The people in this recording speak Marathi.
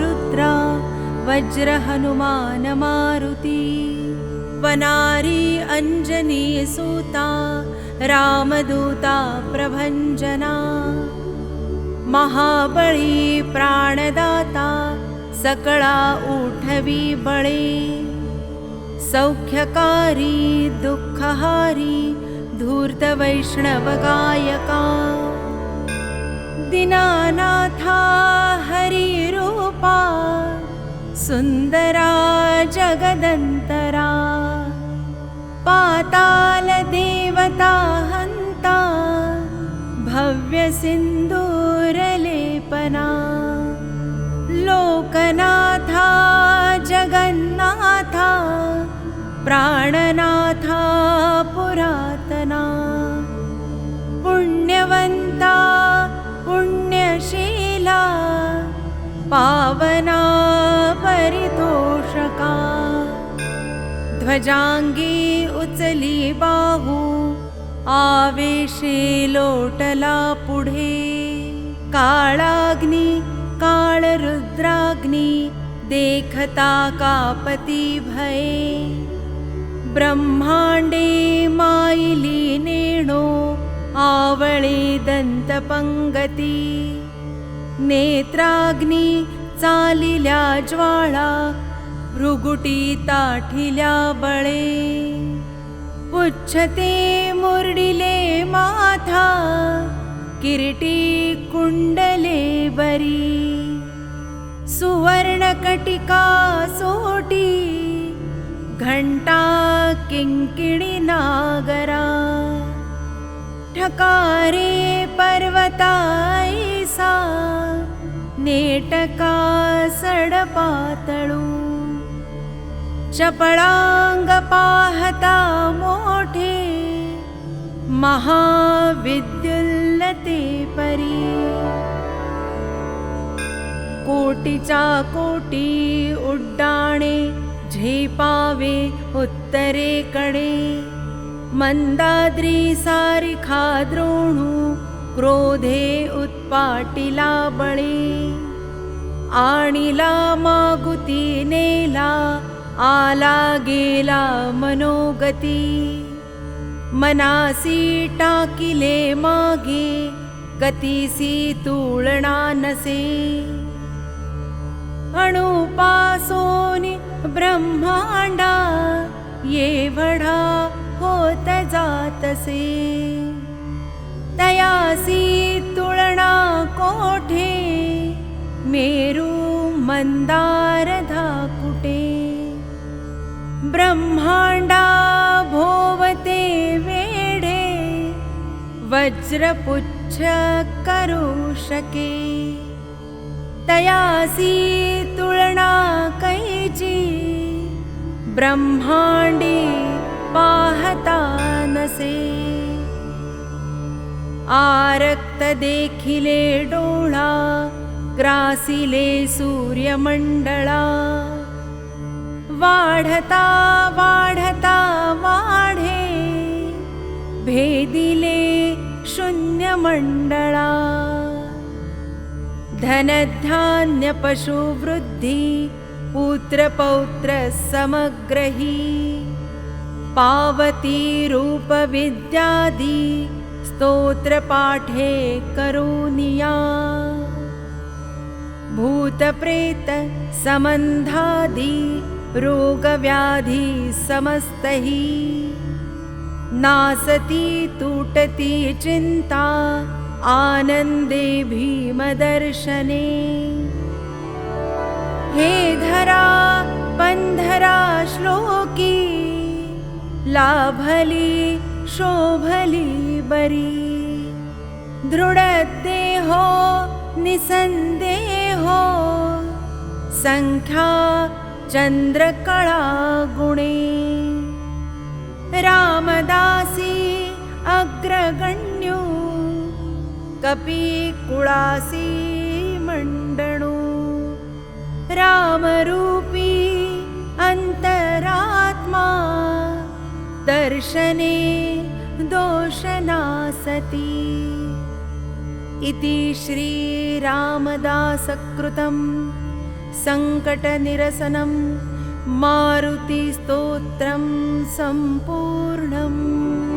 रुद्रा वज्र हनुमान मारुती वनारी अंजनी सूता रामदूता प्रभंजना महाबळी प्राणदाता सकळा उठवी बळे सौख्यकारी दुःखहारी धूर्त वैष्णव गायका दीनानाथा हरि रूपा सुंदरा जगदंतरा पाताल देवता हंता भव्य सिंदूरलेपना लोकनाथा जगन्नाथा प्राणनाथा पुरातना पुण्यवंता पुण्यशीला पावना परितोषका ध्वजांगी उचली बाहू आवेशे लोटला पुढे काळाग्नी काळ रुद्राग्नी देखता कापती भये ब्रह्मांडे माईली नेणो आवळे दंतपंगती नेत्राग्नी चालिल्या ज्वाळा भृगुटी ताठिल्या बळे पुच्छते मुरडिले माथा किरीटी कुंडले बरी सुवर्णकटिका सोटी घंटा किंकिणी नागरा ठकारे पर्वताईसा नेटका सडपातळू चपळांग पाहता मोठे महाविद्युल्लते परी कोटीच्या कोटी उड्डाणे झेपावे उत्तरेकडे मंदाद्री सारिखा द्रोणू क्रोधे उत्पाटिला बळे आणिला मागुती नेला आला गेला मनोगती मनासी टाकिले मागे गतीसी तुळना नसे अणुपासोनी ब्रह्मांडा येवढा होत जातसे तयासी तुळना कोठे मेरू मंदार धाकुटे ब्रह्मांडा भोवते वेढे वज्रपुच्छ करू शके तयासी तुळना कैची ब्रह्मांडी पाहता नसे आरक्त देखिले डोळा ग्रासिले सूर्यमंडळा वाढता वाढता वाढे भेदिले शून्यमंडळा धनधान्य पशुवृद्धी पुत्रपौत्र समग्रही पावती रूप विद्यादी स्तोत्र पाठे करुनिया भूतप्रेत समंधादी रोगव्याधी समस्तही नासती तुटती चिंता आनंदे भीमदर्शने हे धरा पंधरा श्लोकी लाभली शोभली बरी दृढदेहो निसंदेहो संख्या चंद्रकळा गुणे रामदासी अग्रगण्यो कपी कुळासी मंडणो रामरूपी अंतरात्मा दर्शने दोषनासती इति श्री रामदासकृतं सङ्कटनिरसनं मारुतिस्तोत्रं सम्पूर्णम्।